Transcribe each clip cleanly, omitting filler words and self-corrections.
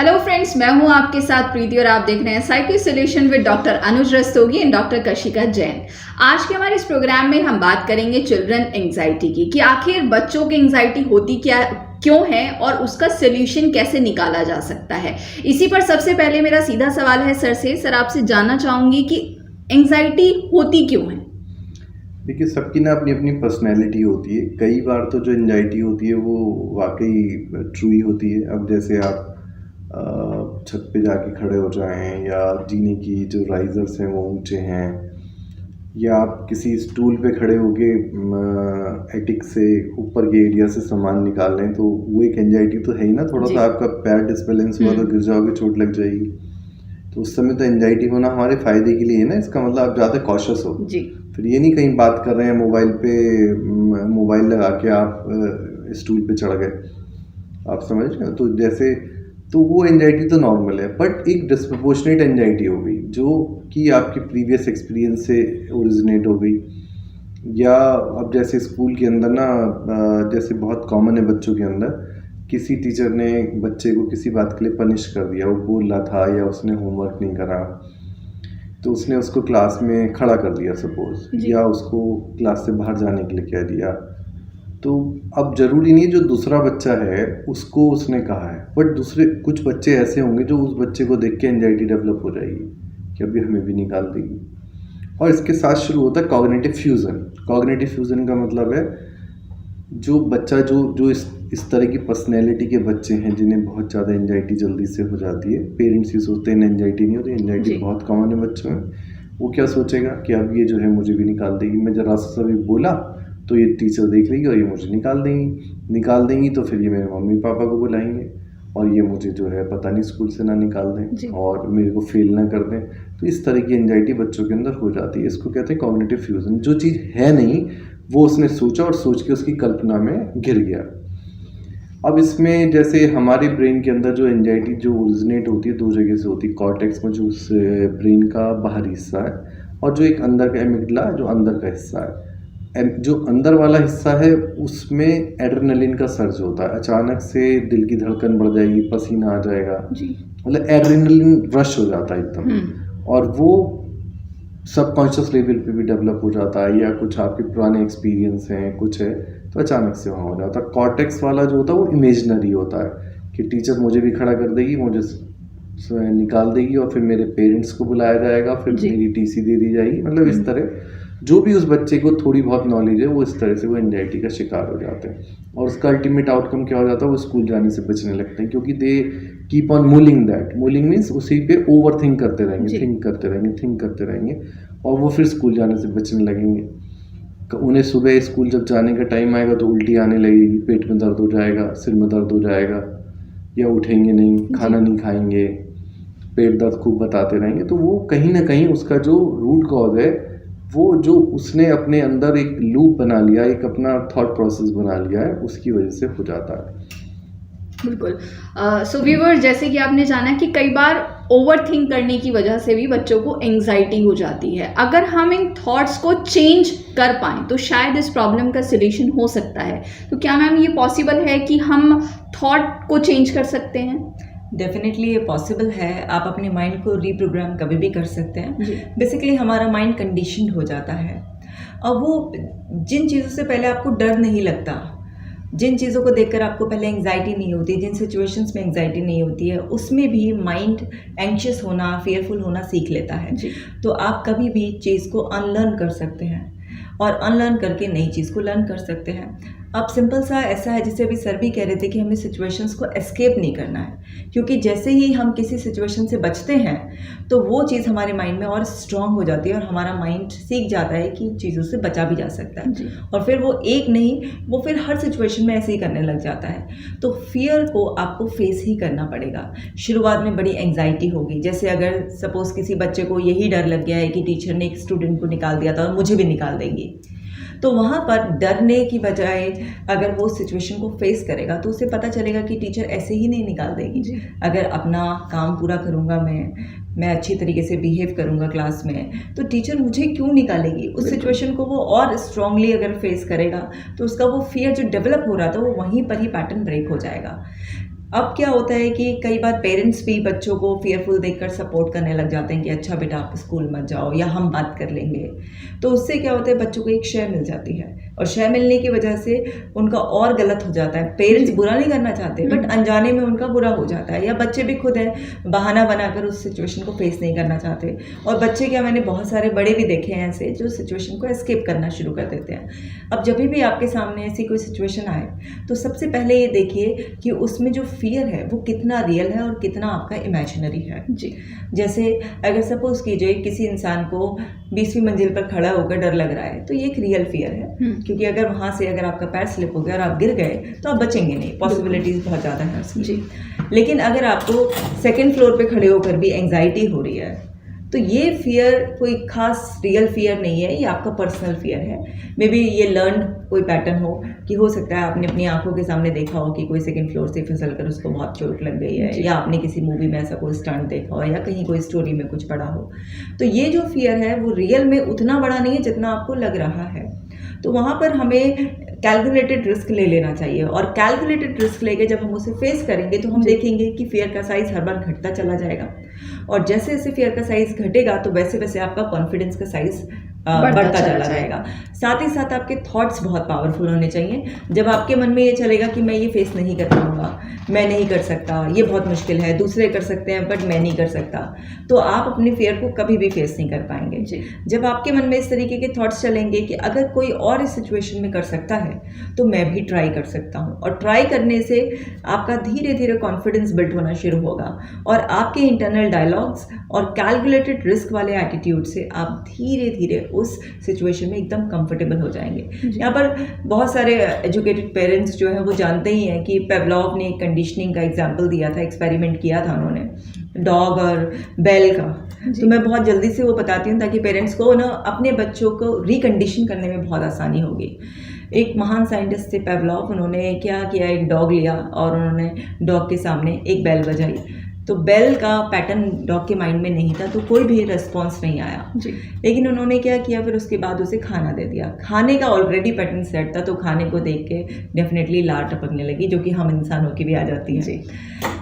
Hello friends, मैं हूं आपके साथ प्रीति और आप देख रहे हैं psycho solution with doctor Anuj Rastogi and doctor Kashika Jain. आज के हमारे इस प्रोग्राम में हम बात करेंगे चिल्ड्रन एंजाइटी की, कि आखिर बच्चों की एंजाइटी होती क्यों है और उसका सोल्यूशन कैसे निकाला जा सकता है। इसी पर सबसे पहले मेरा सीधा सवाल है सर आपसे जानना चाहूंगी कि एंजाइटी होती क्यों है। देखिए, सबकी ना अपनी अपनी पर्सनैलिटी होती है। कई बार तो जो एंजाइटी होती है वो वाकई ट्रू ही होती है। अब जैसे आप छत पे जाके खड़े हो जाएं, या जीने की जो राइजर्स हैं वो ऊंचे हैं, या आप किसी स्टूल पे खड़े होके एटिक से ऊपर के एरिया से सामान निकाल रहे हैं, तो वो एक एंजाइटी तो है ही ना। थोड़ा सा आपका पैर डिसबैलेंस हुआ तो गिर जाओगे, चोट लग जाएगी। तो उस समय तो एंजाइटी होना हमारे फ़ायदे के लिए है ना। इसका मतलब आप ज़्यादा कॉशियस हो। फिर ये नहीं कहीं बात कर रहे हैं मोबाइल पे, मोबाइल लगा के आप स्टूल पे चढ़ गए, आप समझ रहे हो। तो जैसे तो वो एंजाइटी तो नॉर्मल है, बट एक डिस्प्रपोर्शनेट एंजाइटी हो गई जो कि आपके प्रीवियस एक्सपीरियंस से ओरिजिनेट हो गई। या अब जैसे स्कूल के अंदर ना, जैसे बहुत कॉमन है बच्चों के अंदर, किसी टीचर ने बच्चे को किसी बात के लिए पनिश कर दिया, वो बोल रहा था या उसने होमवर्क नहीं करा, तो उसने उसको क्लास में खड़ा कर दिया सपोज, या उसको क्लास से बाहर जाने के लिए कह दिया। तो अब ज़रूरी नहीं है जो दूसरा बच्चा है उसको उसने कहा है, बट दूसरे कुछ बच्चे ऐसे होंगे जो उस बच्चे को देख के एंजाइटी डेवलप हो जाएगी कि अभी हमें भी निकाल देगी। और इसके साथ शुरू होता है कॉग्निटिव फ्यूज़न। कॉग्निटिव फ्यूज़न का मतलब है जो बच्चा जो इस तरह की पर्सनैलिटी के बच्चे हैं जिन्हें बहुत ज़्यादा एंजाइटी जल्दी से हो जाती है। पेरेंट्स ही सोचते हैं एंजाइटी नहीं होती, एंजाइटी बहुत कॉमन है बच्चों में। वो क्या सोचेगा कि अब ये जो है मुझे भी निकाल देगी, मैं ज़रा सा भी बोला तो ये टीचर देख लेगी और ये मुझे निकाल देंगी तो फिर ये मेरे मम्मी पापा को बुलाएंगे और ये मुझे जो है पता नहीं स्कूल से ना निकाल दें और मेरे को फेल ना कर दें। तो इस तरह की एंजाइटी बच्चों के अंदर हो जाती है। इसको कहते हैं कॉग्निटिव फ्यूज़न। जो चीज़ है नहीं वो उसने सोचा और सोच के उसकी कल्पना में घिर गया। अब इसमें जैसे हमारे ब्रेन के अंदर जो एंजाइटी जो ओरिजिनेट होती है दो जगह से होती है। कॉर्टेक्स में जो उस ब्रेन का बाहरी हिस्सा है, और जो एक अंदर का एमिगडाला जो अंदर का हिस्सा है। जो अंदर वाला हिस्सा है उसमें एड्रेनलिन का सर्ज होता है। अचानक से दिल की धड़कन बढ़ जाएगी, पसीना आ जाएगा, मतलब एड्रेनलिन रश हो जाता है एकदम। और वो सबकॉन्शियस लेवल पे भी डेवलप हो जाता है, या कुछ आपके पुराने एक्सपीरियंस हैं कुछ है तो अचानक से वहाँ हो जाता है। कॉर्टेक्स वाला जो होता है वो इमेजिनरी होता है कि टीचर मुझे भी खड़ा कर देगी, मुझे निकाल देगी और फिर मेरे पेरेंट्स को बुलाया जाएगा, फिर मेरी टीसी दे दी जाएगी। मतलब इस तरह जो भी उस बच्चे को थोड़ी बहुत नॉलेज है वो इस तरह से वो एंजाइटी का शिकार हो जाते हैं। और उसका अल्टीमेट आउटकम क्या हो जाता है, वो स्कूल जाने से बचने लगते हैं, क्योंकि they keep on mulling that. Mulling means उसी पे ओवर थिंक करते रहेंगे, थिंक करते रहेंगे और वो फिर स्कूल जाने से बचने लगेंगे। उन्हें सुबह स्कूल जब जाने का टाइम आएगा तो उल्टी आने लगेगी, पेट में दर्द हो जाएगा, सिर में दर्द हो जाएगा, या उठेंगे नहीं, खाना नहीं खाएंगे, पेट दर्द खूब बताते रहेंगे। तो वो कहीं ना कहीं उसका जो रूट कॉज है वो जो उसने अपने अंदर एक लूप बना लिया, एक अपना थॉट प्रोसेस बना लिया है, उसकी वजह से हो जाता है। बिल्कुल। सो व्यूअर्स, जैसे कि आपने जाना कि कई बार ओवर थिंक करने की वजह से भी बच्चों को एंजाइटी हो जाती है। अगर हम इन थॉट्स को चेंज कर पाएँ तो शायद इस प्रॉब्लम का सोल्यूशन हो सकता है। तो क्या मैम ये पॉसिबल है कि हम थॉट को चेंज कर सकते हैं? डेफिनेटली ये पॉसिबल है। आप अपने माइंड को रीप्रोग्राम कभी भी कर सकते हैं। बेसिकली हमारा माइंड कंडीशनड हो जाता है और वो जिन चीज़ों से पहले आपको डर नहीं लगता, जिन चीज़ों को देखकर आपको पहले एंजाइटी नहीं होती, जिन सिचुएशंस में एंजाइटी नहीं होती है, उसमें भी माइंड एंग्शियस होना, फेयरफुल होना सीख लेता है। तो आप कभी भी चीज़ को अनलर्न कर सकते हैं और अनलर्न करके नई चीज़ को लर्न कर सकते हैं। अब सिंपल सा ऐसा है, जैसे अभी सर भी कह रहे थे कि हमें सिचुएशंस को एस्केप नहीं करना है, क्योंकि जैसे ही हम किसी सिचुएशन से बचते हैं तो वो चीज़ हमारे माइंड में और स्ट्रांग हो जाती है और हमारा माइंड सीख जाता है कि चीज़ों से बचा भी जा सकता है। और फिर वो एक नहीं, वो फिर हर सिचुएशन में ऐसे ही करने लग जाता है। तो फियर को आपको फेस ही करना पड़ेगा। शुरुआत में बड़ी एंग्जाइटी होगी, जैसे अगर सपोज़ किसी बच्चे को यही डर लग गया है कि टीचर ने एक स्टूडेंट को निकाल दिया था और मुझे भी निकाल देंगी, तो वहाँ पर डरने की बजाय अगर वो सिचुएशन को फेस करेगा तो उसे पता चलेगा कि टीचर ऐसे ही नहीं निकाल देगी। अगर अपना काम पूरा करूँगा, मैं अच्छी तरीके से बिहेव करूँगा क्लास में, तो टीचर मुझे क्यों निकालेगी। उस सिचुएशन को वो और स्ट्रांगली अगर फेस करेगा तो उसका वो फियर जो डेवलप हो रहा था वो वहीं पर ही पैटर्न ब्रेक हो जाएगा। अब क्या होता है कि कई बार पेरेंट्स भी बच्चों को फियरफुल देखकर सपोर्ट करने लग जाते हैं कि अच्छा बेटा आप स्कूल मत जाओ या हम बात कर लेंगे। तो उससे क्या होता है, बच्चों को एक शय मिल जाती है और शय मिलने की वजह से उनका और गलत हो जाता है। पेरेंट्स बुरा नहीं करना चाहते बट अनजाने में उनका बुरा हो जाता है, या बच्चे भी खुद हैं बहाना बनाकर उस सिचुएशन को फेस नहीं करना चाहते। और बच्चे क्या, मैंने बहुत सारे बड़े भी देखे हैं ऐसे जो सिचुएशन को एस्केप करना शुरू कर देते हैं। अब जब भी आपके सामने ऐसी कोई सिचुएशन आए तो सबसे पहले ये देखिए कि उसमें जो फियर है वो कितना रियल है और कितना आपका इमेजिनरी है। जी। जैसे अगर सपोज कीजिए किसी इंसान को 20वीं मंजिल पर खड़ा होकर डर लग रहा है तो ये एक रियल फियर है, क्योंकि अगर वहाँ से अगर आपका पैर स्लिप हो गया और आप गिर गए तो आप बचेंगे नहीं, पॉसिबिलिटीज बहुत ज़्यादा है उसकी। जी। लेकिन अगर आपको सेकेंड फ्लोर पे खड़े होकर भी एंग्जाइटी हो रही है तो ये फियर कोई खास रियल फियर नहीं है, ये आपका पर्सनल फियर है। मे बी ये लर्न कोई पैटर्न हो कि हो सकता है आपने अपनी आंखों के सामने देखा हो कि कोई सेकंड फ्लोर से फिसल कर उसको बहुत चोट लग गई है, या आपने किसी मूवी में ऐसा कोई स्टंट देखा हो, या कहीं कोई स्टोरी में कुछ पढ़ा हो। तो ये जो फियर है वो रियल में उतना बड़ा नहीं है जितना आपको लग रहा है। तो वहाँ पर हमें कैलकुलेटेड रिस्क ले लेना चाहिए, और कैलकुलेटेड रिस्क लेके जब हम उसे फेस करेंगे तो हम देखेंगे कि फियर का साइज़ हर बार घटता चला जाएगा, और जैसे जैसे फियर का साइज़ घटेगा तो वैसे वैसे आपका कॉन्फिडेंस का साइज़ बढ़ता चला जाएगा। साथ ही साथ आपके थॉट्स बहुत पावरफुल होने चाहिए। जब आपके मन में ये चलेगा कि मैं ये फेस नहीं कर पाऊंगा, मैं नहीं कर सकता, ये बहुत मुश्किल है, दूसरे कर सकते हैं बट मैं नहीं कर सकता, तो आप अपने फियर को कभी भी फेस नहीं कर पाएंगे। जब आपके मन में इस तरीके के थॉट्स चलेंगे कि अगर कोई और इस सिचुएशन में कर सकता है तो मैं भी ट्राई कर सकता हूँ, और ट्राई करने से आपका धीरे धीरे कॉन्फिडेंस बिल्ड होना शुरू होगा, और आपके इंटरनल डायलॉग्स और कैलकुलेटेड रिस्क वाले एटीट्यूड से आप धीरे धीरे उस सिचुएशन में एकदम कंफर्टेबल हो जाएंगे। यहाँ पर बहुत सारे एजुकेटेड पेरेंट्स जो हैं वो जानते ही हैं कि पेवलॉव ने कंडीशनिंग का एग्जाम्पल दिया था, एक्सपेरिमेंट किया था उन्होंने डॉग और बेल का। तो मैं बहुत जल्दी से वो बताती हूँ ताकि पेरेंट्स को ना अपने बच्चों को रिकंडीशन करने में बहुत आसानी होगी। एक महान साइंटिस्ट थे पेवलॉव, उन्होंने क्या किया, एक डॉग लिया और उन्होंने डॉग के सामने एक बेल बजाई। तो बेल का पैटर्न डॉग के माइंड में नहीं था, तो कोई भी रिस्पॉन्स नहीं आया जी। लेकिन उन्होंने क्या किया, फिर उसके बाद उसे खाना दे दिया। खाने का ऑलरेडी पैटर्न सेट था, तो खाने को देख के डेफिनेटली लार टपकने लगी, जो कि हम इंसानों की भी आ जाती है जी।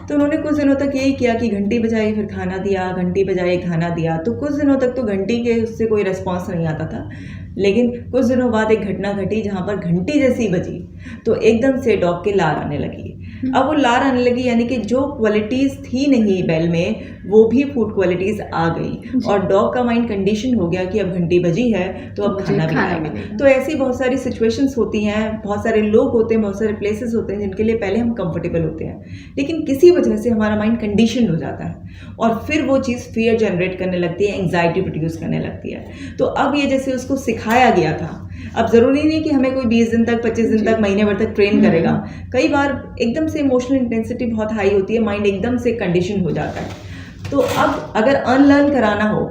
तो उन्होंने कुछ दिनों तक यही किया कि घंटी बजाई फिर खाना दिया, घंटी बजाई खाना दिया। तो कुछ दिनों तक तो घंटी के उससे कोई रिस्पॉन्स नहीं आता था, लेकिन कुछ दिनों बाद एक घटना घटी जहाँ पर घंटी जैसी बजी तो एकदम से डॉग के लार आने लगी। अब वो लार आने लगी, यानी कि जो क्वालिटीज़ थी नहीं बेल में वो भी फूड क्वालिटीज़ आ गई, और डॉग का माइंड कंडीशन हो गया कि अब घंटी बजी है तो अब खाना भी आएगा। तो ऐसी बहुत सारी सिचुएशंस होती हैं, बहुत सारे लोग होते हैं, बहुत सारे प्लेसेस होते हैं जिनके लिए पहले हम कंफर्टेबल होते हैं, लेकिन किसी वजह से हमारा माइंड कंडीशन हो जाता है और फिर वो चीज़ फियर जनरेट करने लगती है, एंग्जाइटी प्रोड्यूस करने लगती है। तो अब ये जैसे उसको सिखाया गया था, अब ज़रूरी नहीं कि हमें कोई 20 दिन तक, 25 दिन तक, महीने भर तक ट्रेन करेगा। कई बार एकदम से इमोशनल इंटेंसिटी बहुत हाई होती है, माइंड एकदम से कंडीशन हो जाता है। तो अब अगर अनलर्न कराना हो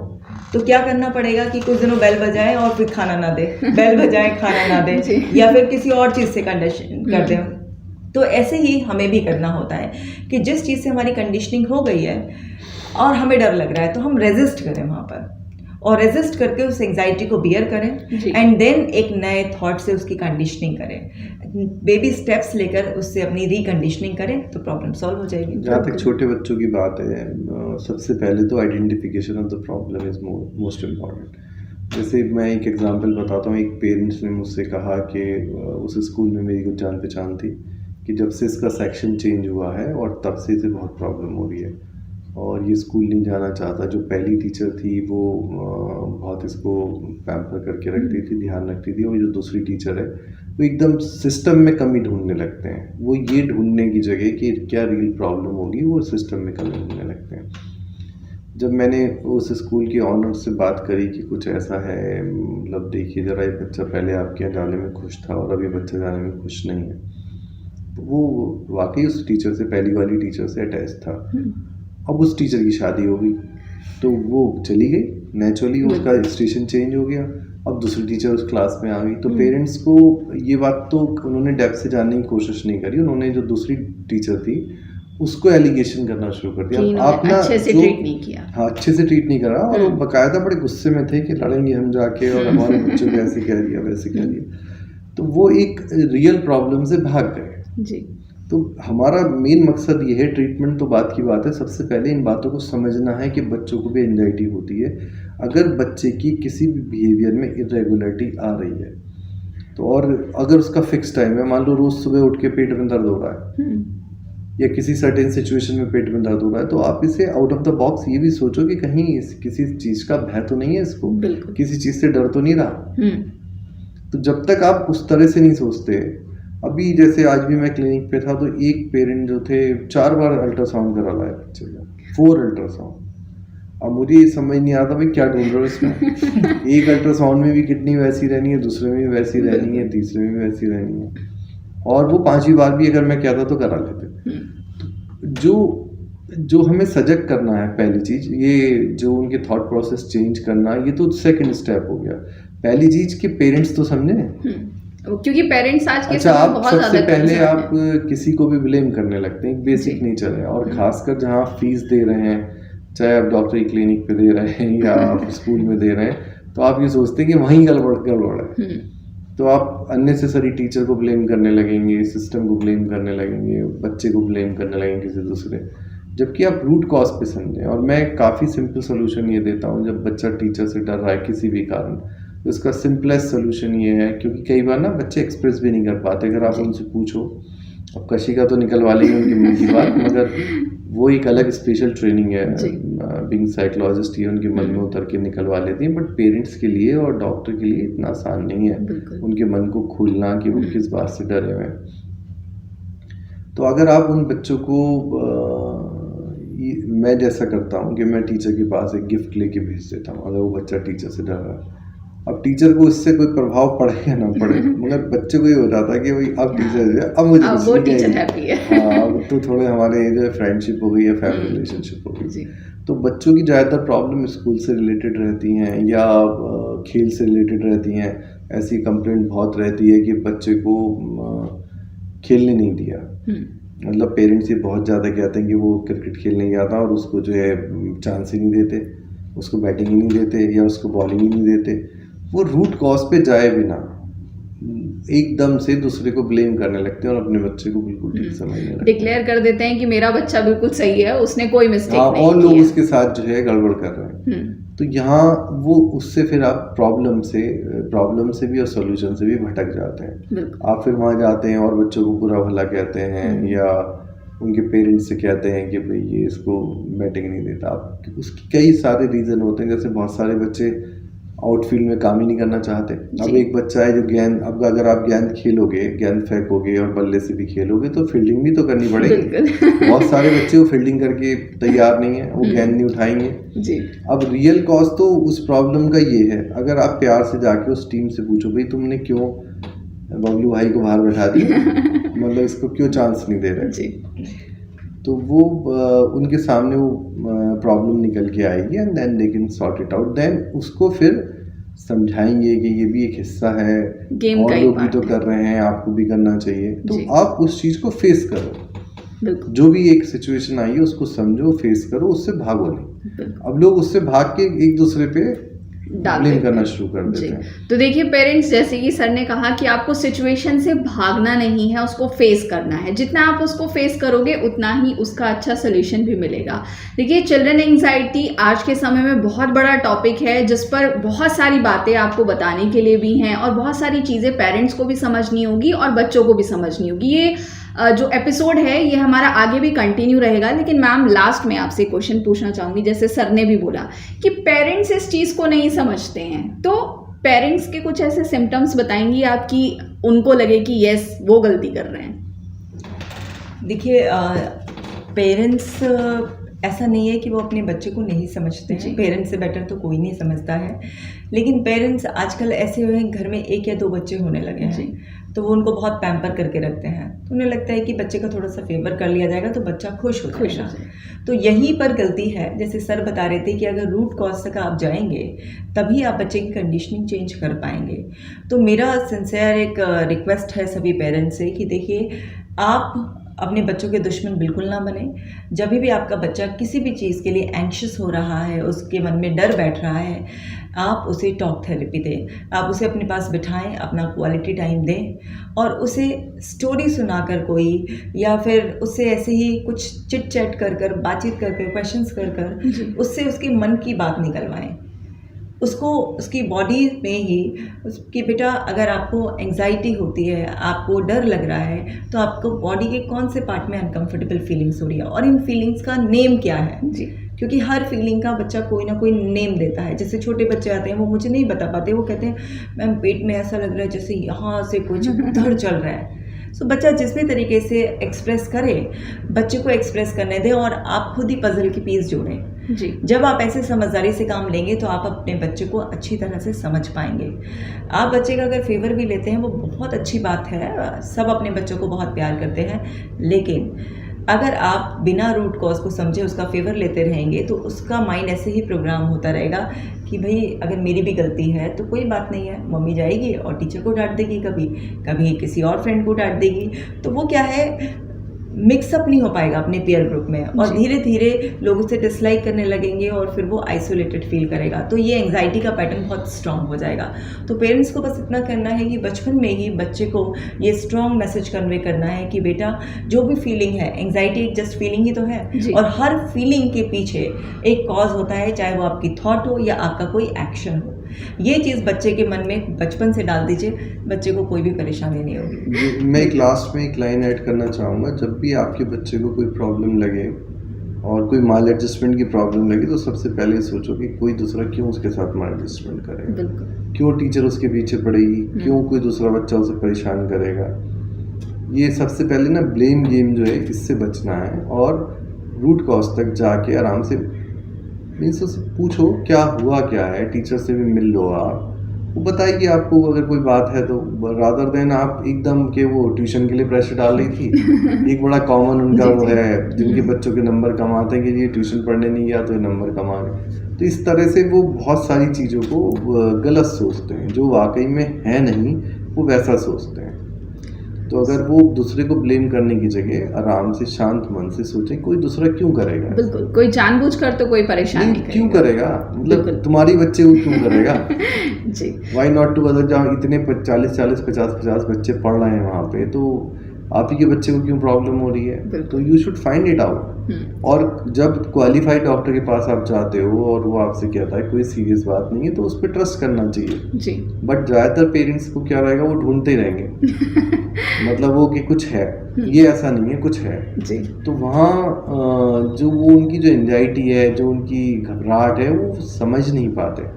तो क्या करना पड़ेगा कि कुछ दिनों बेल बजाए और फिर खाना ना दे, बेल बजाए खाना ना दे, या फिर किसी और चीज़ से कंडीशन कर दें। तो ऐसे ही हमें भी करना होता है कि जिस चीज़ से हमारी कंडीशनिंग हो गई है और हमें डर लग रहा है तो हम रेजिस्ट करें वहाँ पर, और रेजिस्ट करके उस एंग्जाइटी को बियर करें, एंड देन एक नए थॉट से उसकी कंडीशनिंग करें। बेबी स्टेप्स लेकर उससे अपनी रिकंडीशनिंग करें तो प्रॉब्लम सॉल्व हो जाएगी। जहाँ तक छोटे बच्चों की बात है, सबसे पहले तो identification of the problem is most important. जैसे मैं एक एग्जांपल बताता हूँ। एक पेरेंट्स ने मुझसे कहा कि उस स्कूल में मेरी कुछ जान पहचान थी कि जब से इसका सेक्शन चेंज हुआ है और तब से इसे बहुत प्रॉब्लम हो रही है और ये स्कूल नहीं जाना चाहता। जो पहली टीचर थी वो बहुत इसको पैम्पर करके रखती थी, ध्यान रखती थी, और जो दूसरी टीचर है वो एकदम सिस्टम में कमी ढूंढने लगते हैं। वो ये ढूंढने की जगह कि क्या रियल प्रॉब्लम होगी, वो सिस्टम में कमी ढूंढने लगते हैं। जब मैंने उस स्कूल के ऑनर से बात करी कि कुछ ऐसा है, मतलब देखिए ज़रा, ये बच्चा पहले आपके यहाँ जाने में खुश था और अभी बच्चा जाने में खुश नहीं है, तो वो वाकई उस टीचर से, पहली वाली टीचर से अटैच था। अब उस टीचर की शादी हो गई तो वो चली गई, नेचुरली उसका स्टेशन चेंज हो गया, अब दूसरी टीचर उस क्लास में आ गई। तो पेरेंट्स को ये बात तो उन्होंने डेप्थ से जानने की कोशिश नहीं करी, उन्होंने जो दूसरी टीचर थी उसको एलिगेशन करना शुरू कर दिया। आपने अच्छे से ट्रीट नहीं किया। हाँ, अच्छे से ट्रीट नहीं करा, और बाकायदा बड़े गुस्से में थे कि लड़ेंगे हम जाके, और हमारे बच्चे को ऐसे कह दिया, वैसे कह दिया। तो वो एक रियल प्रॉब्लम से भाग गए जी। तो हमारा मेन मकसद ये है, ट्रीटमेंट तो बात की बात है, सबसे पहले इन बातों को समझना है कि बच्चों को भी एंजाइटी होती है। अगर बच्चे की किसी भी बिहेवियर में इरेगुलरिटी आ रही है तो, और अगर उसका फिक्स टाइम है, मान लो रोज़ सुबह उठ के पेट में दर्द हो रहा है या किसी सर्टेन सिचुएशन में पेट में दर्द हो रहा है, तो आप इसे आउट ऑफ द बॉक्स ये भी सोचो कि कहीं किसी चीज़ का भय तो नहीं है इसको, किसी चीज़ से डर तो नहीं रहा। तो जब तक आप उस तरह से नहीं सोचते, अभी जैसे आज भी मैं क्लिनिक पे था तो एक पेरेंट जो थे 4 बार अल्ट्रासाउंड करा लाए बच्चे का, 4 अल्ट्रासाउंड। अब मुझे ये समझ नहीं आता भाई क्या ढूंढ रहे हो इसमें। एक अल्ट्रासाउंड में भी किडनी वैसी रहनी है, दूसरे में भी वैसी रहनी है, तीसरे में भी वैसी रहनी है, और वो 5वीं बार भी अगर मैं कहता तो करा लेते। जो हमें सजग करना है, पहली चीज ये जो उनके थॉट प्रोसेस चेंज करना, ये तो सेकंड स्टेप हो गया। पहली चीज कि पेरेंट्स तो समझे, क्योंकि पेरेंट्स आज के अच्छा, समय आप बहुत सबसे ज्यादा पहले आप किसी को भी ब्लेम करने लगते हैं, बेसिक नेचर है। और खासकर जहाँ आप फीस दे रहे हैं, चाहे आप डॉक्टरी क्लिनिक पे दे रहे हैं या आप स्कूल में दे रहे हैं, तो आप ये सोचते हैं कि वहीं गड़बड़ है। तो आप अननेसेसरी टीचर को ब्लेम करने लगेंगे, सिस्टम को ब्लेम करने लगेंगे, बच्चे को ब्लेम करने लगेंगे किसी दूसरे, जबकि आप रूट कॉज पे समझें। और मैं काफ़ी सिंपल सोल्यूशन ये देता हूँ, जब बच्चा टीचर से डर रहा है किसी भी कारण, तो इसका सिंपलेस्ट सोल्यूशन ये है, क्योंकि कई बार ना बच्चे एक्सप्रेस भी नहीं कर पाते। अगर आप उनसे पूछो, अब कशिका तो निकलवा लेंगे उनकी मुंह की बात, मगर वो एक अलग स्पेशल ट्रेनिंग है, बीइंग साइकोलॉजिस्ट, ये उनके मन में उतर के निकलवा लेती हैं। बट पेरेंट्स के लिए और डॉक्टर के लिए इतना आसान नहीं है उनके मन को खोलना कि वो किस बात से डरे हुए हैं। तो अगर आप उन बच्चों को मैं जैसा करता हूँ कि मैं टीचर के पास एक गिफ्ट लेके भेज देता हूँ, अगर वो बच्चा टीचर से डर रहा है। अब टीचर को इससे कोई प्रभाव पड़े या ना पड़े, मगर बच्चे को ये हो जाता है कि भाई अब टीचर है, अब मुझे वो टीचर हैप्पी है। हाँ, अब तो थोड़े हमारे जो है फ्रेंडशिप हो गई या फैमिली रिलेशनशिप हो गई। तो बच्चों की ज़्यादातर प्रॉब्लम स्कूल से रिलेटेड रहती हैं या खेल से रिलेटेड रहती हैं। ऐसी कंप्लेंट बहुत रहती है कि बच्चे को खेलने नहीं दिया, मतलब पेरेंट्स ये बहुत ज़्यादा कहते हैं कि वो क्रिकेट खेलने गया था और उसको जो है चांस ही नहीं देते, उसको बैटिंग ही नहीं देते या उसको बॉलिंग ही नहीं देते। वो रूट कॉज पे जाए बिना एकदम से दूसरे को ब्लेम करने लगते हैं और अपने बच्चे को बिल्कुल ठीक समझने लगते हैं, डिक्लेयर कर देते हैं कि मेरा बच्चा बिल्कुल सही है, उसने कोई मिस्टेक नहीं की है। और लोग उसके साथ जो है गड़बड़ कर रहे हैं। तो यहाँ वो उससे फिर आप प्रॉब्लम से भी और सॉल्यूशन से भी भटक जाते हैं। आप फिर वहाँ जाते हैं और बच्चों को बुरा भला कहते हैं या उनके पेरेंट्स से कहते हैं कि भाई ये इसको बैटिंग नहीं देता। आप उसकी कई सारे रीज़न होते हैं, जैसे बहुत सारे बच्चे आउटफील्ड में काम ही नहीं करना चाहते। अब एक बच्चा है जो गेंद, अब अगर आप गेंद खेलोगे, गेंद फेंकोगे और बल्ले से भी खेलोगे तो फील्डिंग भी तो करनी पड़ेगी। बहुत सारे बच्चे वो फील्डिंग करके तैयार नहीं है, वो गेंद नहीं उठाएंगे जी। अब रियल कॉज तो उस प्रॉब्लम का ये है, अगर आप प्यार से जाके उस टीम से पूछो भाई तुमने क्यों बबलू भाई को बाहर बैठा दिया, मतलब इसको क्यों चांस नहीं दे रहे जी, तो वो उनके सामने वो प्रॉब्लम निकल के आएगी and then they can sort it out. Then उसको फिर समझाएंगे कि ये भी एक हिस्सा है, गेम और लोग भी तो कर रहे हैं, आपको भी करना चाहिए। तो आप उस चीज़ को फेस करो, जो भी एक सिचुएशन आई है उसको समझो, फेस करो, उससे भागो नहीं। अब लोग उससे भाग के एक दूसरे पे ब्लेम करना शुरू कर देते हैं। तो देखिए पेरेंट्स, जैसे कि सर ने कहा कि आपको सिचुएशन से भागना नहीं है, उसको फेस करना है। जितना आप उसको फेस करोगे उतना ही उसका अच्छा सोल्यूशन भी मिलेगा। देखिए चिल्ड्रन एंग्जाइटी आज के समय में बहुत बड़ा टॉपिक है, जिस पर बहुत सारी बातें आपको बताने के लिए भी हैं और बहुत सारी चीज़ें पेरेंट्स को भी समझनी होगी और बच्चों को भी समझनी होगी। ये जो एपिसोड है ये हमारा आगे भी कंटिन्यू रहेगा। लेकिन मैम लास्ट में आपसे क्वेश्चन पूछना चाहूँगी, जैसे सर ने भी बोला कि पेरेंट्स इस चीज़ को नहीं समझते हैं, तो पेरेंट्स के कुछ ऐसे सिम्टम्स बताएंगी आप कि उनको लगे कि यस वो गलती कर रहे हैं। देखिए पेरेंट्स ऐसा नहीं है कि वो अपने बच्चे को नहीं समझते हैं, पेरेंट्स से बेटर तो कोई नहीं समझता है। लेकिन पेरेंट्स आजकल ऐसे हुए हैं, घर में 1 या 2 बच्चे होने लगे हैं, तो वो उनको बहुत पैम्पर करके रखते हैं। तो उन्हें लगता है कि बच्चे का थोड़ा सा फेवर कर लिया जाएगा तो बच्चा खुश हो जाएगा। तो यहीं पर गलती है। जैसे सर बता रहे थे कि अगर रूट कॉज तक आप जाएंगे तभी आप बच्चे की कंडीशनिंग चेंज कर पाएंगे। तो मेरा सिंसियर एक रिक्वेस्ट है सभी पेरेंट्स से कि देखिए आप अपने बच्चों के दुश्मन बिल्कुल ना बने। जब भी आपका बच्चा किसी भी चीज़ के लिए एंग्शियस हो रहा है, उसके मन में डर बैठ रहा है, आप उसे टॉक थेरेपी दें, आप उसे अपने पास बिठाएं, अपना क्वालिटी टाइम दें और उसे स्टोरी सुनाकर कोई या फिर उससे ऐसे ही कुछ चिट चैट कर बातचीत कर क्वेश्चंस कर उससे उसके मन की बात निकलवाएं, उसको उसकी बॉडी में ही कि बेटा अगर आपको एंजाइटी होती है, आपको डर लग रहा है, तो आपको बॉडी के कौन से पार्ट में अनकंफर्टेबल फीलिंग्स हो रही है और इन फीलिंग्स का नेम क्या है जी। क्योंकि हर फीलिंग का बच्चा कोई ना कोई नेम देता है। जैसे छोटे बच्चे आते हैं, वो मुझे नहीं बता पाते, वो कहते हैं मैम पेट में ऐसा लग रहा है जैसे यहाँ से कुछ दर्द चल रहा है। सो बच्चा जिस भी तरीके से एक्सप्रेस करे, बच्चे को एक्सप्रेस करने दें और आप खुद ही पजल की पीस जोड़ें जी। जब आप ऐसे समझदारी से काम लेंगे तो आप अपने बच्चे को अच्छी तरह से समझ पाएंगे। आप बच्चे का अगर फेवर भी लेते हैं वो बहुत अच्छी बात है, सब अपने बच्चों को बहुत प्यार करते हैं, लेकिन अगर आप बिना रूट कॉज को समझे उसका फेवर लेते रहेंगे तो उसका माइंड ऐसे ही प्रोग्राम होता रहेगा कि भाई अगर मेरी भी गलती है तो कोई बात नहीं है, मम्मी जाएगी और टीचर को डांट देगी, कभी किसी और फ्रेंड को डांट देगी, तो वो क्या है मिक्सअप नहीं हो पाएगा अपने पीयर ग्रुप में और धीरे धीरे लोग उसे डिसलाइक करने लगेंगे और फिर वो आइसोलेटेड फील करेगा। तो ये एंग्जाइटी का पैटर्न बहुत स्ट्रांग हो जाएगा। तो पेरेंट्स को बस इतना करना है कि बचपन में ही बच्चे को ये स्ट्रांग मैसेज कन्वे करना है कि बेटा जो भी फीलिंग है, एंग्जाइटी एक जस्ट फीलिंग ही तो है और हर फीलिंग के पीछे एक कॉज होता है, चाहे वो आपकी थॉट हो या आपका कोई एक्शन हो। ये चीज़ बच्चे के मन में बचपन से डाल दीजिए, बच्चे को कोई भी परेशानी नहीं होगी। मैं एक लास्ट में एक लाइन ऐड करना चाहूँगा, जब भी आपके बच्चे को कोई प्रॉब्लम लगे और कोई माल एडजस्टमेंट की प्रॉब्लम लगे तो सबसे पहले सोचो कि कोई दूसरा क्यों उसके साथ माल एडजस्टमेंट करेगा, क्यों टीचर उसके पीछे पड़ेगी, क्यों कोई दूसरा बच्चा उसे परेशान करेगा। ये सबसे पहले ना ब्लेम गेम जो है इससे बचना है और रूट कॉज तक जाके आराम से मीन्स उससे पूछो क्या हुआ क्या है, टीचर से भी मिल लो, आप वो बताएगी आपको अगर कोई बात है तो, रादर देन आप एकदम के वो ट्यूशन के लिए प्रेशर डाल रही थी। एक बड़ा कॉमन उनका वो है जिनके बच्चों के नंबर कम आते हैं कि ये ट्यूशन पढ़ने नहीं गया तो ये नंबर कम आ गए। तो इस तरह से वो बहुत सारी चीज़ों को गलत सोचते हैं, जो वाकई में है नहीं वो वैसा सोचते हैं। तो अगर वो दूसरे को ब्लेम करने की जगह आराम से शांत मन से सोचें कोई दूसरा क्यों करेगा। बिल्कुल, कोई जानबूझकर तो कोई परेशान नहीं क्यों करेगा, मतलब तुम्हारी बच्चे को क्यों करेगा। जी, वाई नॉट टू अदर, जहाँ इतने 40-40 50-50 बच्चे पढ़ रहे हैं वहाँ पे, तो आप ही के बच्चे को क्यों प्रॉब्लम हो रही है, तो you should find it out. और जब क्वालिफाइड डॉक्टर के पास आप जाते हो और वो आपसे कहता है कोई सीरियस बात नहीं है तो उस पर ट्रस्ट करना चाहिए जी। बट ज़्यादातर पेरेंट्स को क्या रहेगा, वो ढूंढते रहेंगे मतलब वो कि कुछ है, ये ऐसा नहीं है कुछ है जी। तो वहाँ जो वो उनकी जो एंजाइटी है, जो उनकी घबराहट है, वो समझ नहीं पाते।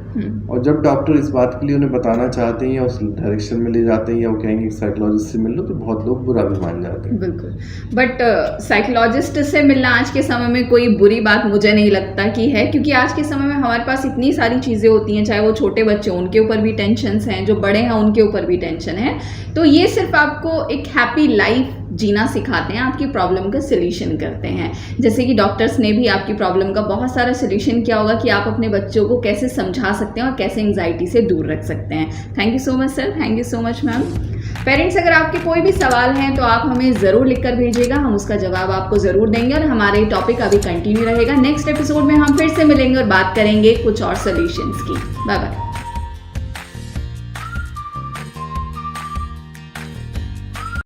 और जब डॉक्टर इस बात के लिए उन्हें बताना चाहते हैं या उस डायरेक्शन में ले जाते हैं या वो कहेंगे साइकोलॉजिस्ट से मिल लो, तो बहुत लोग बुरा भी मान जाते हैं। बिल्कुल, बट साइकोलॉजिस्ट से मिलना आज के समय में कोई बुरी बात मुझे नहीं लगता कि है, क्योंकि आज के समय में हमारे पास इतनी सारी चीज़ें होती हैं, चाहे वो छोटे बच्चे उनके ऊपर भी टेंशन्स हैं, जो बड़े हैं उनके ऊपर भी टेंशन है। तो ये सिर्फ आपको एक हैप्पी लाइफ जीना सिखाते हैं, आपकी प्रॉब्लम का सलूशन करते हैं। जैसे कि डॉक्टर्स ने भी आपकी प्रॉब्लम का बहुत सारा सलूशन किया होगा कि आप अपने बच्चों को कैसे समझा सकते हैं और कैसे एंग्जाइटी से दूर रख सकते हैं। Thank you so much sir, thank you so much ma'am. Parents, अगर आपके कोई भी सवाल हैं तो आप हमें ज़रूर लिखकर भेजिएगा, हम उसका जवाब आपको ज़रूर देंगे और हमारा ये टॉपिक अभी कंटिन्यू रहेगा। नेक्स्ट एपिसोड में हम फिर से मिलेंगे और बात करेंगे कुछ और सॉल्यूशंस की। Bye bye.